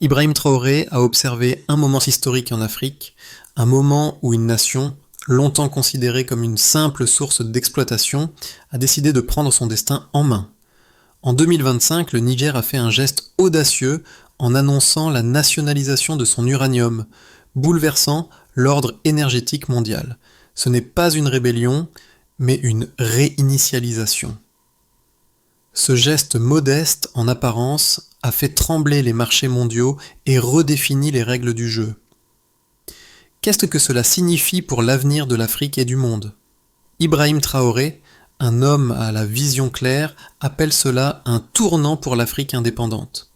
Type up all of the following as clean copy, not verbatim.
Ibrahim Traoré a observé un moment historique en Afrique, un moment où une nation, longtemps considérée comme une simple source d'exploitation, a décidé de prendre son destin en main. En 2025, le Niger a fait un geste audacieux en annonçant la nationalisation de son uranium, bouleversant l'ordre énergétique mondial. Ce n'est pas une rébellion, mais une réinitialisation. Ce geste modeste en apparence a fait trembler les marchés mondiaux et redéfini les règles du jeu. Qu'est-ce que cela signifie pour l'avenir de l'Afrique et du monde ? Ibrahim Traoré, un homme à la vision claire, appelle cela un tournant pour l'Afrique indépendante.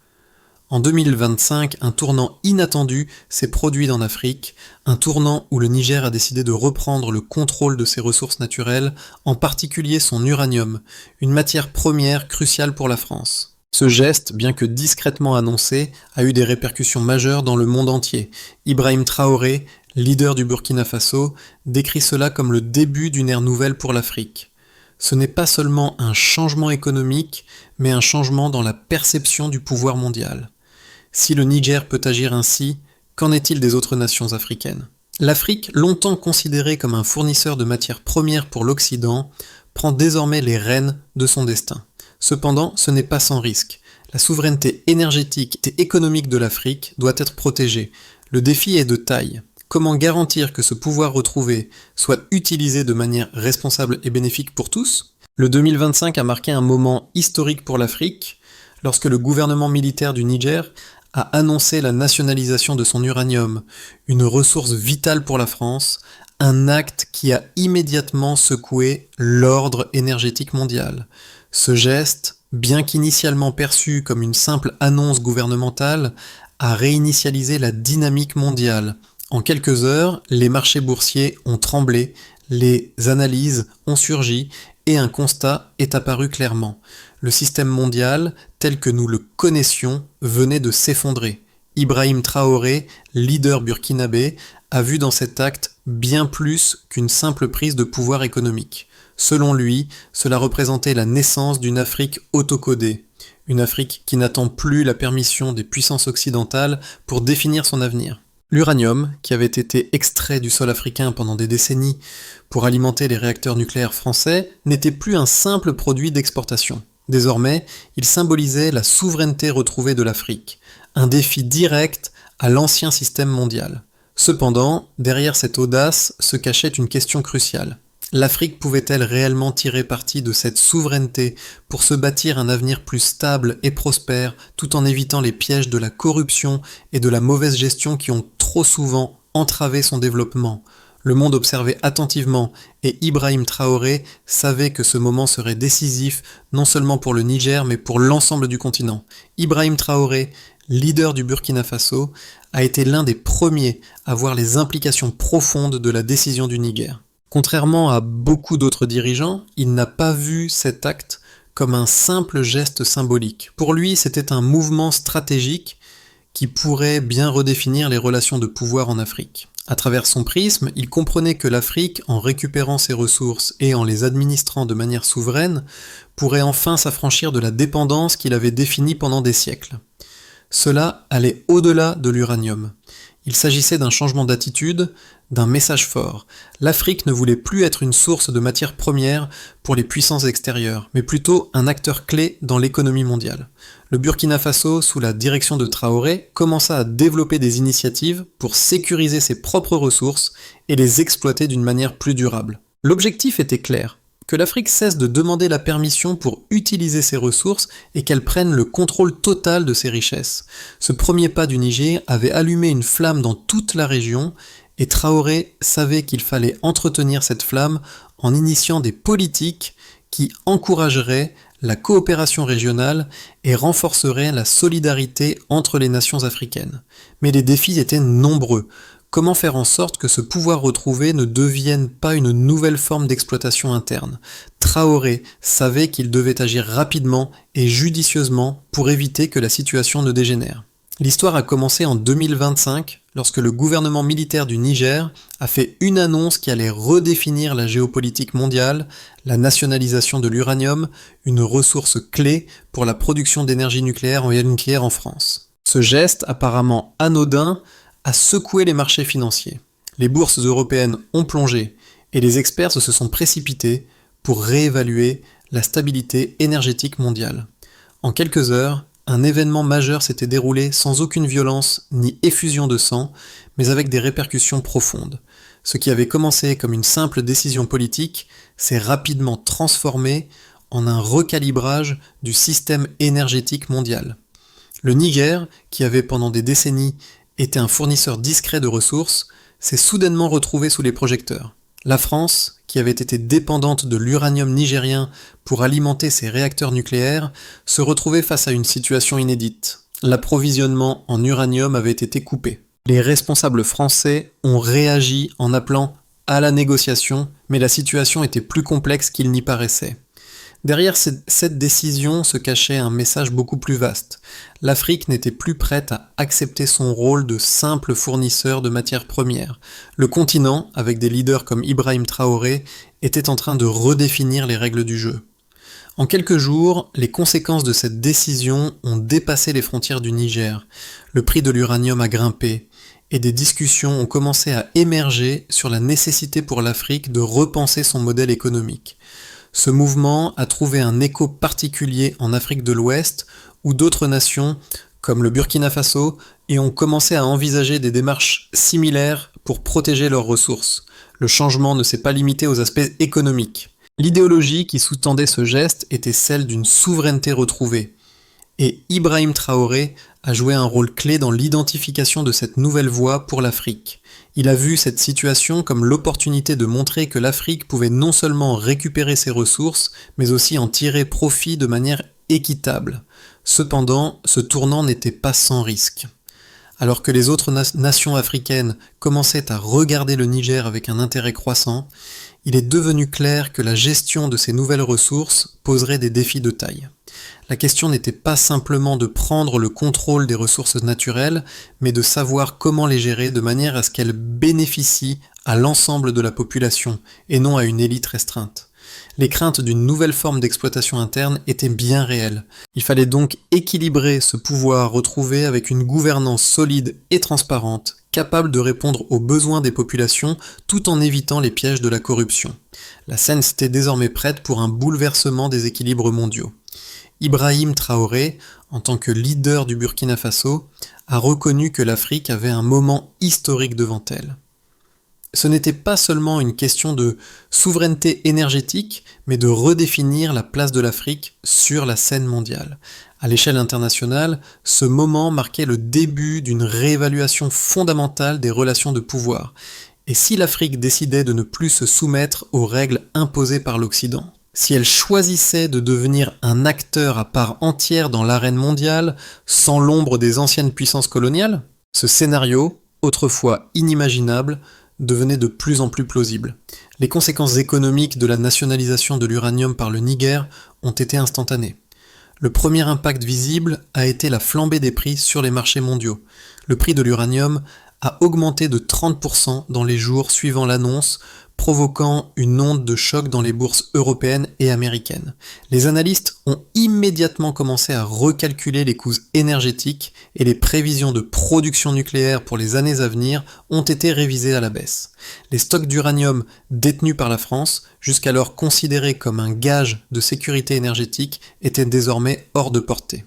En 2025, un tournant inattendu s'est produit en Afrique, un tournant où le Niger a décidé de reprendre le contrôle de ses ressources naturelles, en particulier son uranium, une matière première cruciale pour la France. Ce geste, bien que discrètement annoncé, a eu des répercussions majeures dans le monde entier. Ibrahim Traoré, leader du Burkina Faso, décrit cela comme le début d'une ère nouvelle pour l'Afrique. Ce n'est pas seulement un changement économique, mais un changement dans la perception du pouvoir mondial. Si le Niger peut agir ainsi, qu'en est-il des autres nations africaines ? L'Afrique, longtemps considérée comme un fournisseur de matières premières pour l'Occident, prend désormais les rênes de son destin. Cependant, ce n'est pas sans risque. La souveraineté énergétique et économique de l'Afrique doit être protégée. Le défi est de taille. Comment garantir que ce pouvoir retrouvé soit utilisé de manière responsable et bénéfique pour tous ? Le 2025 a marqué un moment historique pour l'Afrique, lorsque le gouvernement militaire du Niger a annoncé la nationalisation de son uranium, une ressource vitale pour la France, un acte qui a immédiatement secoué l'ordre énergétique mondial. Ce geste, bien qu'initialement perçu comme une simple annonce gouvernementale, a réinitialisé la dynamique mondiale. En quelques heures, les marchés boursiers ont tremblé, les analyses ont surgi et un constat est apparu clairement. Le système mondial, tel que nous le connaissions, venait de s'effondrer. Ibrahim Traoré, leader burkinabé, a vu dans cet acte bien plus qu'une simple prise de pouvoir économique. Selon lui, cela représentait la naissance d'une Afrique autocodée, une Afrique qui n'attend plus la permission des puissances occidentales pour définir son avenir. L'uranium, qui avait été extrait du sol africain pendant des décennies pour alimenter les réacteurs nucléaires français, n'était plus un simple produit d'exportation. Désormais, il symbolisait la souveraineté retrouvée de l'Afrique, un défi direct à l'ancien système mondial. Cependant, derrière cette audace se cachait une question cruciale. L'Afrique pouvait-elle réellement tirer parti de cette souveraineté pour se bâtir un avenir plus stable et prospère, tout en évitant les pièges de la corruption et de la mauvaise gestion qui ont trop souvent entravé son développement ? Le monde observait attentivement et Ibrahim Traoré savait que ce moment serait décisif non seulement pour le Niger mais pour l'ensemble du continent. Ibrahim Traoré, leader du Burkina Faso, a été l'un des premiers à voir les implications profondes de la décision du Niger. Contrairement à beaucoup d'autres dirigeants, il n'a pas vu cet acte comme un simple geste symbolique. Pour lui, c'était un mouvement stratégique qui pourrait bien redéfinir les relations de pouvoir en Afrique. À travers son prisme, il comprenait que l'Afrique, en récupérant ses ressources et en les administrant de manière souveraine, pourrait enfin s'affranchir de la dépendance qu'il avait définie pendant des siècles. Cela allait au-delà de l'uranium. Il s'agissait d'un changement d'attitude, d'un message fort. L'Afrique ne voulait plus être une source de matières premières pour les puissances extérieures, mais plutôt un acteur clé dans l'économie mondiale. Le Burkina Faso, sous la direction de Traoré, commença à développer des initiatives pour sécuriser ses propres ressources et les exploiter d'une manière plus durable. L'objectif était clair, que l'Afrique cesse de demander la permission pour utiliser ses ressources et qu'elle prenne le contrôle total de ses richesses. Ce premier pas du Niger avait allumé une flamme dans toute la région et Traoré savait qu'il fallait entretenir cette flamme en initiant des politiques qui encourageraient la coopération régionale et renforceraient la solidarité entre les nations africaines. Mais les défis étaient nombreux. Comment faire en sorte que ce pouvoir retrouvé ne devienne pas une nouvelle forme d'exploitation interne ? Traoré savait qu'il devait agir rapidement et judicieusement pour éviter que la situation ne dégénère. L'histoire a commencé en 2025, lorsque le gouvernement militaire du Niger a fait une annonce qui allait redéfinir la géopolitique mondiale, la nationalisation de l'uranium, une ressource clé pour la production d'énergie nucléaire en France. Ce geste, apparemment anodin, a secoué les marchés financiers. Les bourses européennes ont plongé et les experts se sont précipités pour réévaluer la stabilité énergétique mondiale. En quelques heures, un événement majeur s'était déroulé sans aucune violence ni effusion de sang, mais avec des répercussions profondes. Ce qui avait commencé comme une simple décision politique s'est rapidement transformé en un recalibrage du système énergétique mondial. Le Niger, qui avait pendant des décennies été un fournisseur discret de ressources, s'est soudainement retrouvé sous les projecteurs. La France, qui avait été dépendante de l'uranium nigérien pour alimenter ses réacteurs nucléaires, se retrouvait face à une situation inédite. L'approvisionnement en uranium avait été coupé. Les responsables français ont réagi en appelant à la négociation, mais la situation était plus complexe qu'il n'y paraissait. Derrière cette décision se cachait un message beaucoup plus vaste. L'Afrique n'était plus prête à accepter son rôle de simple fournisseur de matières premières. Le continent, avec des leaders comme Ibrahim Traoré, était en train de redéfinir les règles du jeu. En quelques jours, les conséquences de cette décision ont dépassé les frontières du Niger. Le prix de l'uranium a grimpé et des discussions ont commencé à émerger sur la nécessité pour l'Afrique de repenser son modèle économique. Ce mouvement a trouvé un écho particulier en Afrique de l'Ouest, où d'autres nations, comme le Burkina Faso, ont commencé à envisager des démarches similaires pour protéger leurs ressources. Le changement ne s'est pas limité aux aspects économiques. L'idéologie qui sous-tendait ce geste était celle d'une souveraineté retrouvée. Et Ibrahim Traoré a joué un rôle clé dans l'identification de cette nouvelle voie pour l'Afrique. Il a vu cette situation comme l'opportunité de montrer que l'Afrique pouvait non seulement récupérer ses ressources, mais aussi en tirer profit de manière équitable. Cependant, ce tournant n'était pas sans risque. Alors que les autres nations africaines commençaient à regarder le Niger avec un intérêt croissant, il est devenu clair que la gestion de ces nouvelles ressources poserait des défis de taille. La question n'était pas simplement de prendre le contrôle des ressources naturelles, mais de savoir comment les gérer de manière à ce qu'elles bénéficient à l'ensemble de la population, et non à une élite restreinte. Les craintes d'une nouvelle forme d'exploitation interne étaient bien réelles. Il fallait donc équilibrer ce pouvoir retrouvé avec une gouvernance solide et transparente, capable de répondre aux besoins des populations tout en évitant les pièges de la corruption. La scène était désormais prête pour un bouleversement des équilibres mondiaux. Ibrahim Traoré, en tant que leader du Burkina Faso, a reconnu que l'Afrique avait un moment historique devant elle. Ce n'était pas seulement une question de souveraineté énergétique, mais de redéfinir la place de l'Afrique sur la scène mondiale. À l'échelle internationale, ce moment marquait le début d'une réévaluation fondamentale des relations de pouvoir. Et si l'Afrique décidait de ne plus se soumettre aux règles imposées par l'Occident, si elle choisissait de devenir un acteur à part entière dans l'arène mondiale, sans l'ombre des anciennes puissances coloniales, ce scénario, autrefois inimaginable, devenait de plus en plus plausible. Les conséquences économiques de la nationalisation de l'uranium par le Niger ont été instantanées. Le premier impact visible a été la flambée des prix sur les marchés mondiaux. Le prix de l'uranium a augmenté de 30% dans les jours suivant l'annonce, provoquant une onde de choc dans les bourses européennes et américaines. Les analystes ont immédiatement commencé à recalculer les coûts énergétiques et les prévisions de production nucléaire pour les années à venir ont été révisées à la baisse. Les stocks d'uranium détenus par la France, jusqu'alors considérés comme un gage de sécurité énergétique, étaient désormais hors de portée.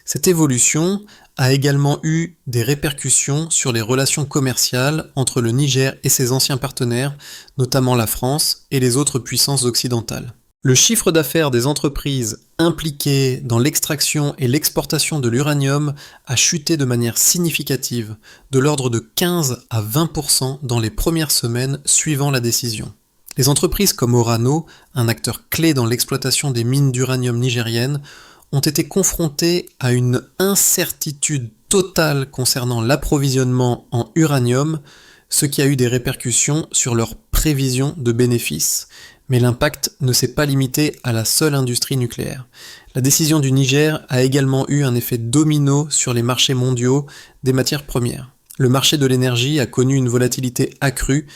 Cette évolution a également eu des répercussions sur les relations commerciales entre le Niger et ses anciens partenaires, notamment la France et les autres puissances occidentales. Le chiffre d'affaires des entreprises impliquées dans l'extraction et l'exportation de l'uranium a chuté de manière significative, de l'ordre de 15 à 20% dans les premières semaines suivant la décision. Les entreprises comme Orano, un acteur clé dans l'exploitation des mines d'uranium nigériennes, ont été confrontés à une incertitude totale concernant l'approvisionnement en uranium, ce qui a eu des répercussions sur leurs prévisions de bénéfices. Mais l'impact ne s'est pas limité à la seule industrie nucléaire. La décision du Niger a également eu un effet domino sur les marchés mondiaux des matières premières. Le marché de l'énergie a connu une volatilité accrue,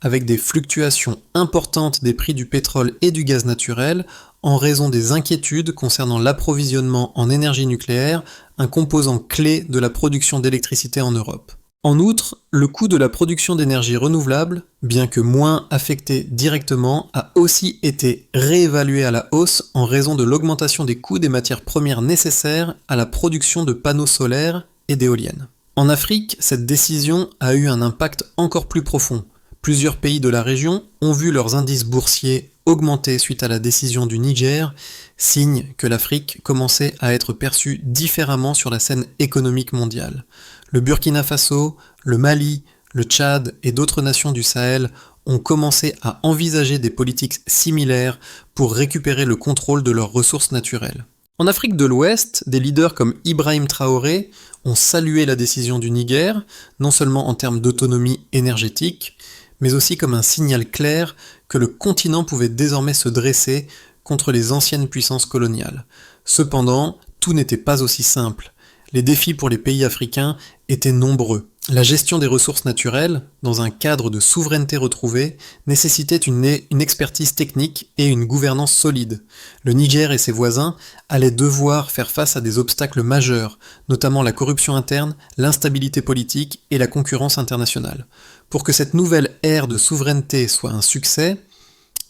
avec des fluctuations importantes des prix du pétrole et du gaz naturel, en raison des inquiétudes concernant l'approvisionnement en énergie nucléaire un composant clé de la production d'électricité en Europe. En outre, le coût de la production d'énergie renouvelable, bien que moins affecté directement, a aussi été réévalué à la hausse en raison de l'augmentation des coûts des matières premières nécessaires à la production de panneaux solaires et d'éoliennes. En Afrique, cette décision a eu un impact encore plus profond. Plusieurs pays de la région ont vu leurs indices boursiers augmenter suite à la décision du Niger, signe que l'Afrique commençait à être perçue différemment sur la scène économique mondiale. Le Burkina Faso, le Mali, le Tchad et d'autres nations du Sahel ont commencé à envisager des politiques similaires pour récupérer le contrôle de leurs ressources naturelles. En Afrique de l'Ouest, des leaders comme Ibrahim Traoré ont salué la décision du Niger, non seulement en termes d'autonomie énergétique, mais aussi comme un signal clair que le continent pouvait désormais se dresser contre les anciennes puissances coloniales. Cependant, tout n'était pas aussi simple. Les défis pour les pays africains étaient nombreux. La gestion des ressources naturelles, dans un cadre de souveraineté retrouvée, nécessitait une expertise technique et une gouvernance solide. Le Niger et ses voisins allaient devoir faire face à des obstacles majeurs, notamment la corruption interne, l'instabilité politique et la concurrence internationale. Pour que cette nouvelle ère de souveraineté soit un succès,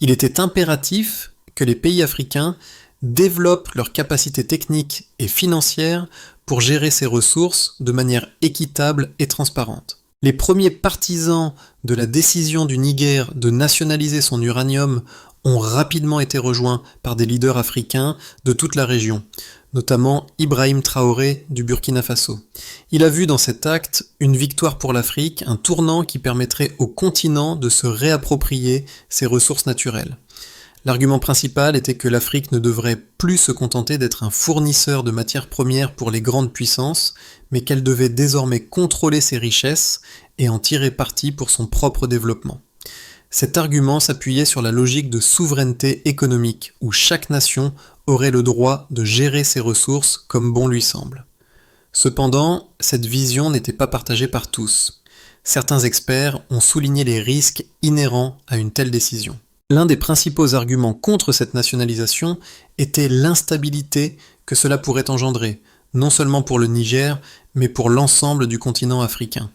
il était impératif que les pays africains développent leurs capacités techniques et financières pour gérer ces ressources de manière équitable et transparente. Les premiers partisans de la décision du Niger de nationaliser son uranium ont rapidement été rejoints par des leaders africains de toute la région, notamment Ibrahim Traoré du Burkina Faso. Il a vu dans cet acte une victoire pour l'Afrique, un tournant qui permettrait au continent de se réapproprier ses ressources naturelles. L'argument principal était que l'Afrique ne devrait plus se contenter d'être un fournisseur de matières premières pour les grandes puissances, mais qu'elle devait désormais contrôler ses richesses et en tirer parti pour son propre développement. Cet argument s'appuyait sur la logique de souveraineté économique, où chaque nation aurait le droit de gérer ses ressources comme bon lui semble. Cependant, cette vision n'était pas partagée par tous. Certains experts ont souligné les risques inhérents à une telle décision. L'un des principaux arguments contre cette nationalisation était l'instabilité que cela pourrait engendrer, non seulement pour le Niger, mais pour l'ensemble du continent africain.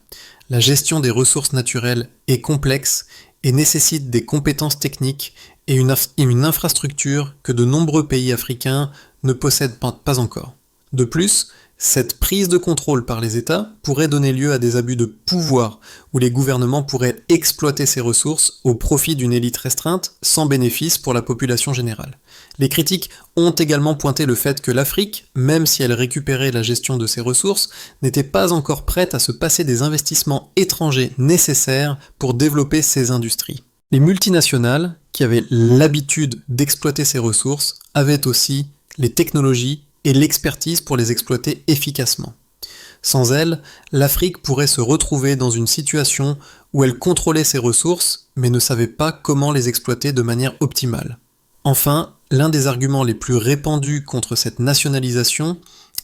La gestion des ressources naturelles est complexe et nécessite des compétences techniques et une infrastructure que de nombreux pays africains ne possèdent pas encore. De plus, cette prise de contrôle par les États pourrait donner lieu à des abus de pouvoir, où les gouvernements pourraient exploiter ces ressources au profit d'une élite restreinte, sans bénéfice pour la population générale. Les critiques ont également pointé le fait que l'Afrique, même si elle récupérait la gestion de ses ressources, n'était pas encore prête à se passer des investissements étrangers nécessaires pour développer ses industries. Les multinationales, qui avaient l'habitude d'exploiter ces ressources, avaient aussi les technologies et l'expertise pour les exploiter efficacement. Sans elles, l'Afrique pourrait se retrouver dans une situation où elle contrôlait ses ressources, mais ne savait pas comment les exploiter de manière optimale. Enfin, l'un des arguments les plus répandus contre cette nationalisation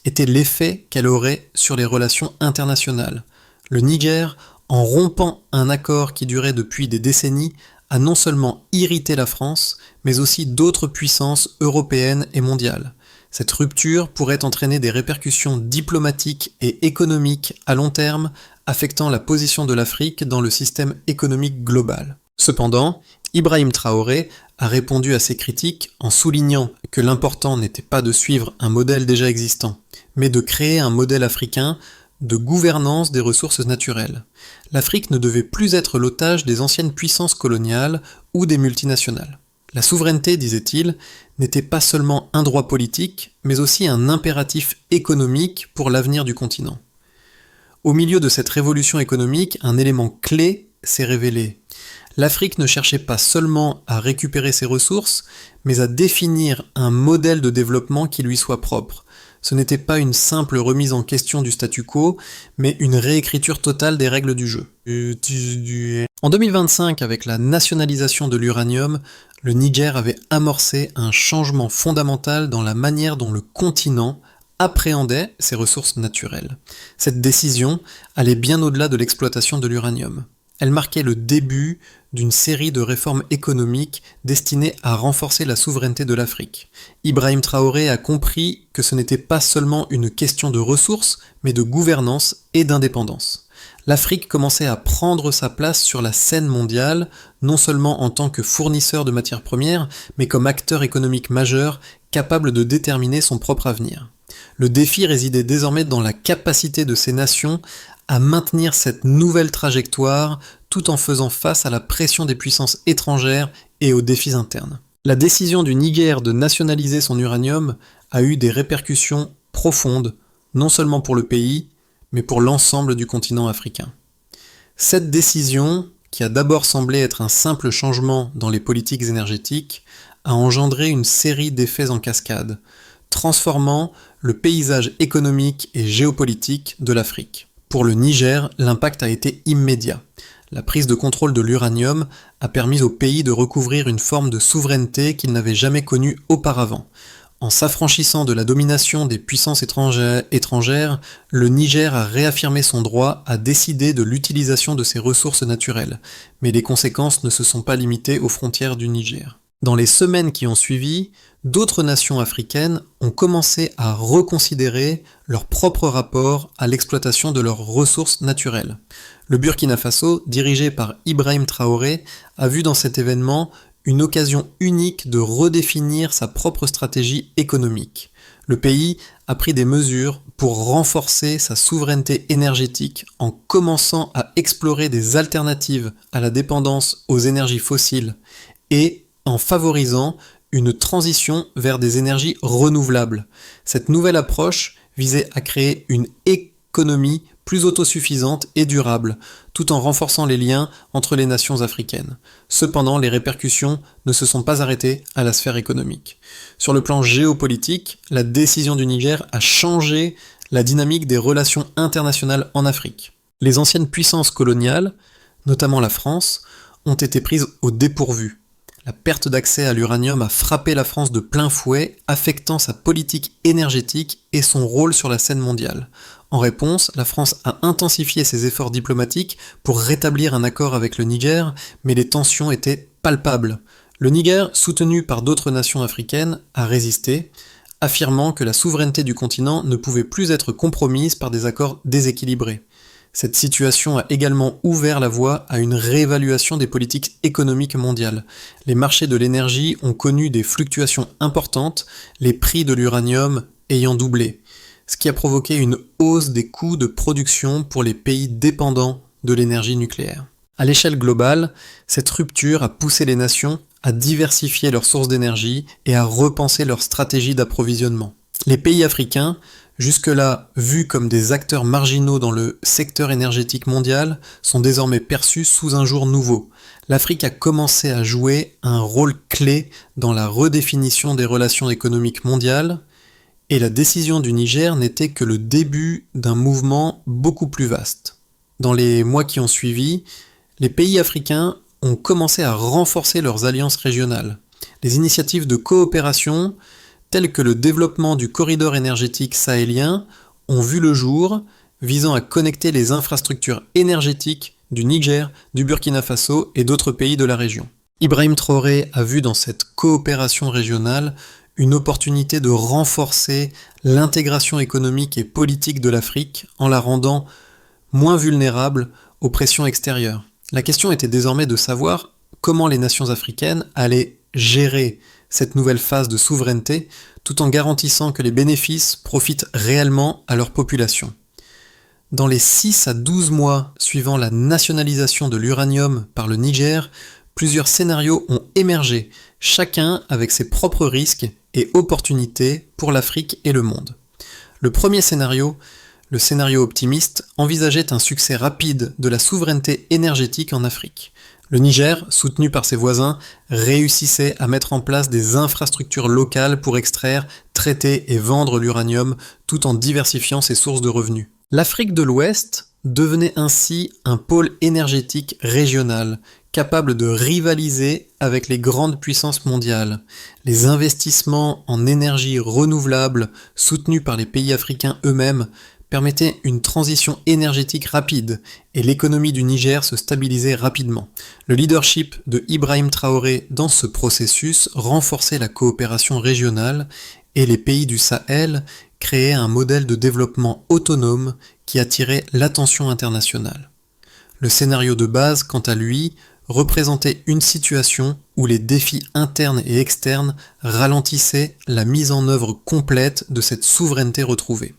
était l'effet qu'elle aurait sur les relations internationales. Le Niger, en rompant un accord qui durait depuis des décennies, a non seulement irrité la France, mais aussi d'autres puissances européennes et mondiales. Cette rupture pourrait entraîner des répercussions diplomatiques et économiques à long terme, affectant la position de l'Afrique dans le système économique global. Cependant, Ibrahim Traoré a répondu à ces critiques en soulignant que l'important n'était pas de suivre un modèle déjà existant, mais de créer un modèle africain de gouvernance des ressources naturelles. L'Afrique ne devait plus être l'otage des anciennes puissances coloniales ou des multinationales. La souveraineté, disait-il, n'était pas seulement un droit politique, mais aussi un impératif économique pour l'avenir du continent. Au milieu de cette révolution économique, un élément clé s'est révélé. L'Afrique ne cherchait pas seulement à récupérer ses ressources, mais à définir un modèle de développement qui lui soit propre. Ce n'était pas une simple remise en question du statu quo, mais une réécriture totale des règles du jeu. En 2025, avec la nationalisation de l'uranium, le Niger avait amorcé un changement fondamental dans la manière dont le continent appréhendait ses ressources naturelles. Cette décision allait bien au-delà de l'exploitation de l'uranium. elle marquait le début d'une série de réformes économiques destinées à renforcer la souveraineté de l'Afrique. Ibrahim Traoré a compris que ce n'était pas seulement une question de ressources, mais de gouvernance et d'indépendance. L'Afrique commençait à prendre sa place sur la scène mondiale, non seulement en tant que fournisseur de matières premières, mais comme acteur économique majeur capable de déterminer son propre avenir. Le défi résidait désormais dans la capacité de ces nations à maintenir cette nouvelle trajectoire tout en faisant face à la pression des puissances étrangères et aux défis internes. La décision du Niger de nationaliser son uranium a eu des répercussions profondes, non seulement pour le pays, mais pour l'ensemble du continent africain. Cette décision, qui a d'abord semblé être un simple changement dans les politiques énergétiques, a engendré une série d'effets en cascade, transformant le paysage économique et géopolitique de l'Afrique. Pour le Niger, l'impact a été immédiat. La prise de contrôle de l'uranium a permis au pays de recouvrir une forme de souveraineté qu'il n'avait jamais connue auparavant. En s'affranchissant de la domination des puissances étrangères, le Niger a réaffirmé son droit à décider de l'utilisation de ses ressources naturelles, mais les conséquences ne se sont pas limitées aux frontières du Niger. Dans les semaines qui ont suivi, d'autres nations africaines ont commencé à reconsidérer leur propre rapport à l'exploitation de leurs ressources naturelles. Le Burkina Faso, dirigé par Ibrahim Traoré, a vu dans cet événement une occasion unique de redéfinir sa propre stratégie économique. Le pays a pris des mesures pour renforcer sa souveraineté énergétique en commençant à explorer des alternatives à la dépendance aux énergies fossiles et en favorisant une transition vers des énergies renouvelables. Cette nouvelle approche visait à créer une économie plus autosuffisante et durable, tout en renforçant les liens entre les nations africaines. Cependant, les répercussions ne se sont pas arrêtées à la sphère économique. Sur le plan géopolitique, la décision du Niger a changé la dynamique des relations internationales en Afrique. Les anciennes puissances coloniales, notamment la France, ont été prises au dépourvu. La perte d'accès à l'uranium a frappé la France de plein fouet, affectant sa politique énergétique et son rôle sur la scène mondiale. En réponse, la France a intensifié ses efforts diplomatiques pour rétablir un accord avec le Niger, mais les tensions étaient palpables. Le Niger, soutenu par d'autres nations africaines, a résisté, affirmant que la souveraineté du continent ne pouvait plus être compromise par des accords déséquilibrés. Cette situation a également ouvert la voie à une réévaluation des politiques économiques mondiales. Les marchés de l'énergie ont connu des fluctuations importantes, les prix de l'uranium ayant doublé, ce qui a provoqué une hausse des coûts de production pour les pays dépendants de l'énergie nucléaire. À l'échelle globale, cette rupture a poussé les nations à diversifier leurs sources d'énergie et à repenser leur stratégie d'approvisionnement. Les pays africains, jusque-là vus comme des acteurs marginaux dans le secteur énergétique mondial, sont désormais perçus sous un jour nouveau. L'Afrique a commencé à jouer un rôle clé dans la redéfinition des relations économiques mondiales, et la décision du Niger n'était que le début d'un mouvement beaucoup plus vaste. Dans les mois qui ont suivi, les pays africains ont commencé à renforcer leurs alliances régionales. Les initiatives de coopération, telles que le développement du corridor énergétique sahélien, ont vu le jour, visant à connecter les infrastructures énergétiques du Niger, du Burkina Faso et d'autres pays de la région. Ibrahim Traoré a vu dans cette coopération régionale une opportunité de renforcer l'intégration économique et politique de l'Afrique en la rendant moins vulnérable aux pressions extérieures. La question était désormais de savoir comment les nations africaines allaient gérer cette nouvelle phase de souveraineté tout en garantissant que les bénéfices profitent réellement à leur population. Dans les 6 à 12 mois suivant la nationalisation de l'uranium par le Niger, plusieurs scénarios ont émergé, chacun avec ses propres risques et opportunités pour l'Afrique et le monde. Le premier scénario, le scénario optimiste, envisageait un succès rapide de la souveraineté énergétique en Afrique. Le Niger, soutenu par ses voisins, réussissait à mettre en place des infrastructures locales pour extraire, traiter et vendre l'uranium tout en diversifiant ses sources de revenus. L'Afrique de l'Ouest devenait ainsi un pôle énergétique régional, capable de rivaliser avec les grandes puissances mondiales. Les investissements en énergie renouvelable soutenus par les pays africains eux-mêmes permettait une transition énergétique rapide et l'économie du Niger se stabilisait rapidement. Le leadership de Ibrahim Traoré dans ce processus renforçait la coopération régionale et les pays du Sahel créaient un modèle de développement autonome qui attirait l'attention internationale. Le scénario de base, quant à lui, représentait une situation où les défis internes et externes ralentissaient la mise en œuvre complète de cette souveraineté retrouvée.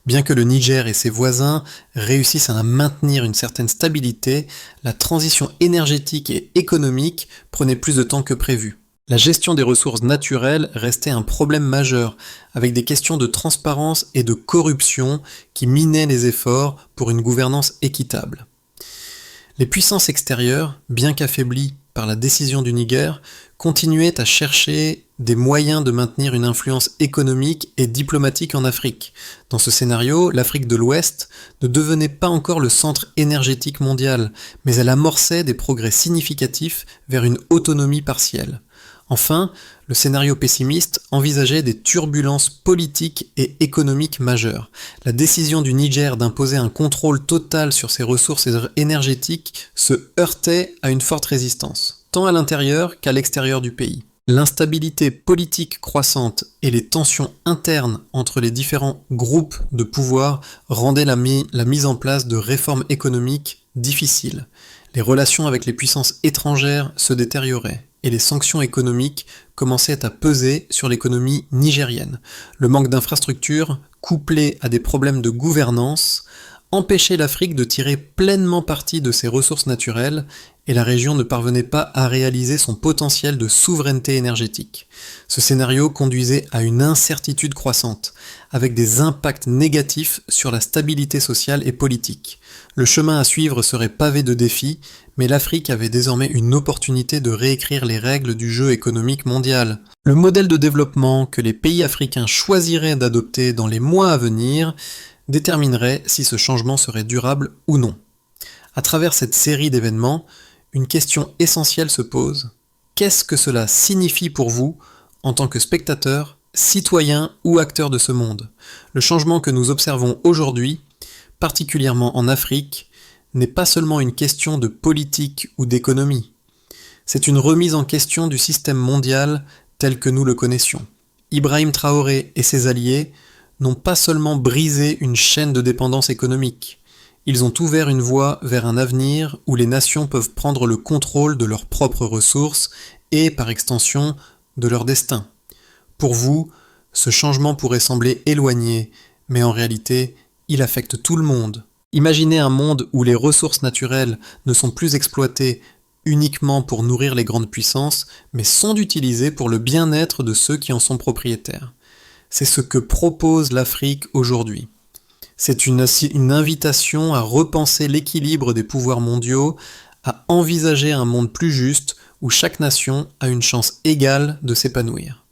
Bien que le Niger et ses voisins réussissent à maintenir une certaine stabilité, la transition énergétique et économique prenait plus de temps que prévu. La gestion des ressources naturelles restait un problème majeur, avec des questions de transparence et de corruption qui minaient les efforts pour une gouvernance équitable. Les puissances extérieures, bien qu'affaiblies par la décision du Niger, continuaient à chercher des moyens de maintenir une influence économique et diplomatique en Afrique. Dans ce scénario, l'Afrique de l'Ouest ne devenait pas encore le centre énergétique mondial, mais elle amorçait des progrès significatifs vers une autonomie partielle. Enfin, le scénario pessimiste envisageait des turbulences politiques et économiques majeures. La décision du Niger d'imposer un contrôle total sur ses ressources énergétiques se heurtait à une forte résistance, tant à l'intérieur qu'à l'extérieur du pays. L'instabilité politique croissante et les tensions internes entre les différents groupes de pouvoir rendaient la mise en place de réformes économiques difficiles. Les relations avec les puissances étrangères se détérioraient et les sanctions économiques commençaient à peser sur l'économie nigérienne. Le manque d'infrastructures, couplé à des problèmes de gouvernance, empêchait l'Afrique de tirer pleinement parti de ses ressources naturelles et la région ne parvenait pas à réaliser son potentiel de souveraineté énergétique. Ce scénario conduisait à une incertitude croissante, avec des impacts négatifs sur la stabilité sociale et politique. Le chemin à suivre serait pavé de défis, mais l'Afrique avait désormais une opportunité de réécrire les règles du jeu économique mondial. Le modèle de développement que les pays africains choisiraient d'adopter dans les mois à venir déterminerait si ce changement serait durable ou non. À travers cette série d'événements, une question essentielle se pose. Qu'est-ce que cela signifie pour vous en tant que spectateur, citoyen ou acteur de ce monde ? Le changement que nous observons aujourd'hui, particulièrement en Afrique, n'est pas seulement une question de politique ou d'économie. C'est une remise en question du système mondial tel que nous le connaissions. Ibrahim Traoré et ses alliés n'ont pas seulement brisé une chaîne de dépendance économique, ils ont ouvert une voie vers un avenir où les nations peuvent prendre le contrôle de leurs propres ressources et, par extension, de leur destin. Pour vous, ce changement pourrait sembler éloigné, mais en réalité, il affecte tout le monde. Imaginez un monde où les ressources naturelles ne sont plus exploitées uniquement pour nourrir les grandes puissances, mais sont utilisées pour le bien-être de ceux qui en sont propriétaires. C'est ce que propose l'Afrique aujourd'hui. C'est une invitation à repenser l'équilibre des pouvoirs mondiaux, à envisager un monde plus juste où chaque nation a une chance égale de s'épanouir.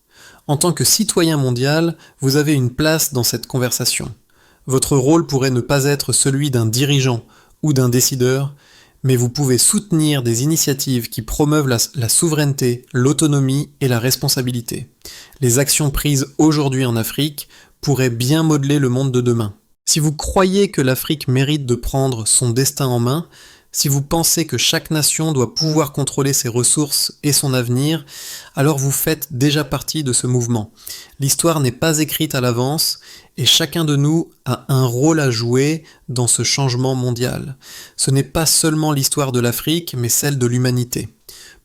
En tant que citoyen mondial, vous avez une place dans cette conversation. Votre rôle pourrait ne pas être celui d'un dirigeant ou d'un décideur, mais vous pouvez soutenir des initiatives qui promeuvent la souveraineté, l'autonomie et la responsabilité. Les actions prises aujourd'hui en Afrique pourraient bien modeler le monde de demain. Si vous croyez que l'Afrique mérite de prendre son destin en main, si vous pensez que chaque nation doit pouvoir contrôler ses ressources et son avenir, alors vous faites déjà partie de ce mouvement. L'histoire n'est pas écrite à l'avance et chacun de nous a un rôle à jouer dans ce changement mondial. Ce n'est pas seulement l'histoire de l'Afrique, mais celle de l'humanité.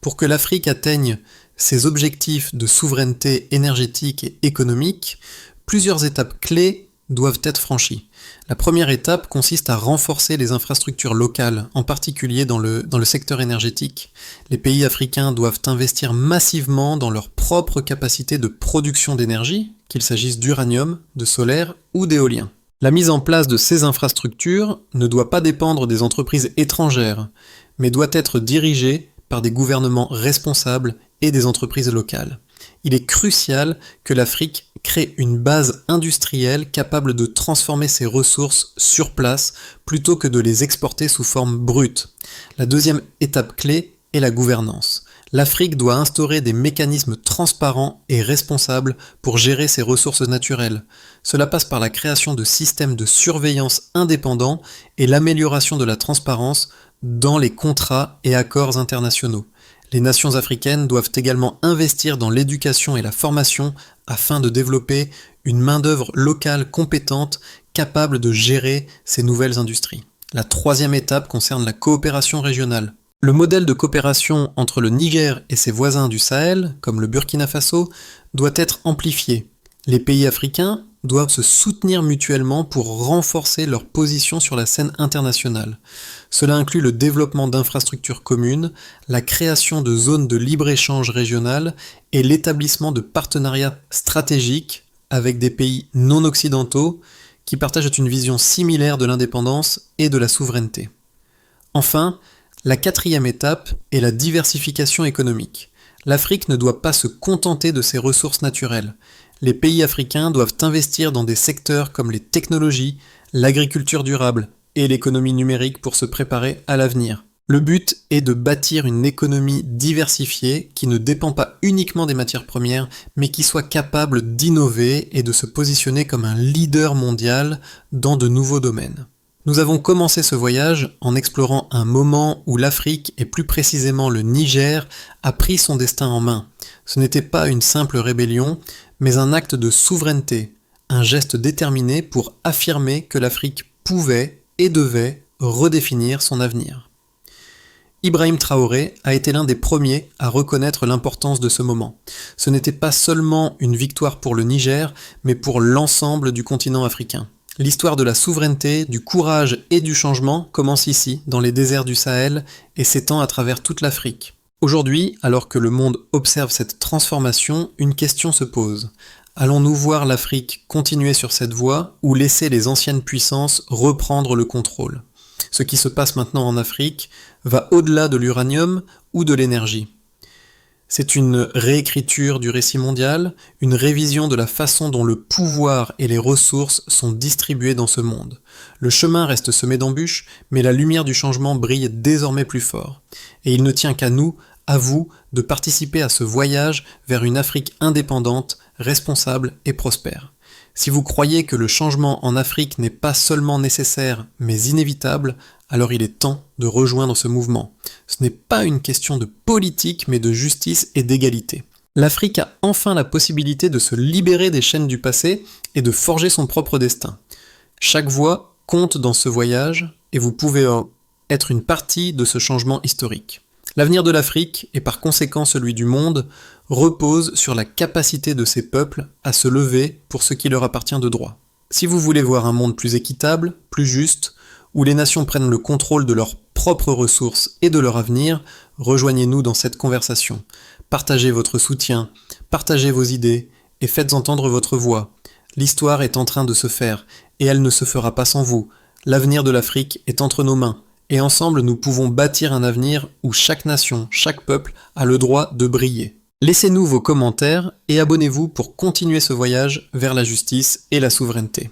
Pour que l'Afrique atteigne ses objectifs de souveraineté énergétique et économique, plusieurs étapes clés doivent être franchies. La première étape consiste à renforcer les infrastructures locales, en particulier dans le secteur énergétique. Les pays africains doivent investir massivement dans leur propre capacité de production d'énergie, qu'il s'agisse d'uranium, de solaire ou d'éolien. La mise en place de ces infrastructures ne doit pas dépendre des entreprises étrangères, mais doit être dirigée par des gouvernements responsables et des entreprises locales. Il est crucial que l'Afrique crée une base industrielle capable de transformer ses ressources sur place plutôt que de les exporter sous forme brute. La deuxième étape clé est la gouvernance. L'Afrique doit instaurer des mécanismes transparents et responsables pour gérer ses ressources naturelles. Cela passe par la création de systèmes de surveillance indépendants et l'amélioration de la transparence dans les contrats et accords internationaux. Les nations africaines doivent également investir dans l'éducation et la formation afin de développer une main-d'œuvre locale compétente capable de gérer ces nouvelles industries. La troisième étape concerne la coopération régionale. Le modèle de coopération entre le Niger et ses voisins du Sahel, comme le Burkina Faso, doit être amplifié. Les pays africains doivent se soutenir mutuellement pour renforcer leur position sur la scène internationale. Cela inclut le développement d'infrastructures communes, la création de zones de libre-échange régionales et l'établissement de partenariats stratégiques avec des pays non occidentaux qui partagent une vision similaire de l'indépendance et de la souveraineté. Enfin, la quatrième étape est la diversification économique. L'Afrique ne doit pas se contenter de ses ressources naturelles. Les pays africains doivent investir dans des secteurs comme les technologies, l'agriculture durable et l'économie numérique pour se préparer à l'avenir. Le but est de bâtir une économie diversifiée qui ne dépend pas uniquement des matières premières, mais qui soit capable d'innover et de se positionner comme un leader mondial dans de nouveaux domaines. Nous avons commencé ce voyage en explorant un moment où l'Afrique, et plus précisément le Niger, a pris son destin en main. Ce n'était pas une simple rébellion, mais un acte de souveraineté, un geste déterminé pour affirmer que l'Afrique pouvait et devait redéfinir son avenir. Ibrahim Traoré a été l'un des premiers à reconnaître l'importance de ce moment. Ce n'était pas seulement une victoire pour le Niger, mais pour l'ensemble du continent africain. L'histoire de la souveraineté, du courage et du changement commence ici, dans les déserts du Sahel, et s'étend à travers toute l'Afrique. Aujourd'hui, alors que le monde observe cette transformation, une question se pose. Allons-nous voir l'Afrique continuer sur cette voie ou laisser les anciennes puissances reprendre le contrôle ? Ce qui se passe maintenant en Afrique va au-delà de l'uranium ou de l'énergie. C'est une réécriture du récit mondial, une révision de la façon dont le pouvoir et les ressources sont distribués dans ce monde. Le chemin reste semé d'embûches, mais la lumière du changement brille désormais plus fort. Et il ne tient qu'à nous, à vous, de participer à ce voyage vers une Afrique indépendante, responsable et prospère. Si vous croyez que le changement en Afrique n'est pas seulement nécessaire, mais inévitable, alors il est temps de rejoindre ce mouvement. Ce n'est pas une question de politique, mais de justice et d'égalité. L'Afrique a enfin la possibilité de se libérer des chaînes du passé et de forger son propre destin. Chaque voix compte dans ce voyage, et vous pouvez être une partie de ce changement historique. L'avenir de l'Afrique, et par conséquent celui du monde, repose sur la capacité de ces peuples à se lever pour ce qui leur appartient de droit. Si vous voulez voir un monde plus équitable, plus juste, où les nations prennent le contrôle de leurs propres ressources et de leur avenir, rejoignez-nous dans cette conversation. Partagez votre soutien, partagez vos idées et faites entendre votre voix. L'histoire est en train de se faire et elle ne se fera pas sans vous. L'avenir de l'Afrique est entre nos mains et ensemble nous pouvons bâtir un avenir où chaque nation, chaque peuple a le droit de briller. Laissez-nous vos commentaires et abonnez-vous pour continuer ce voyage vers la justice et la souveraineté.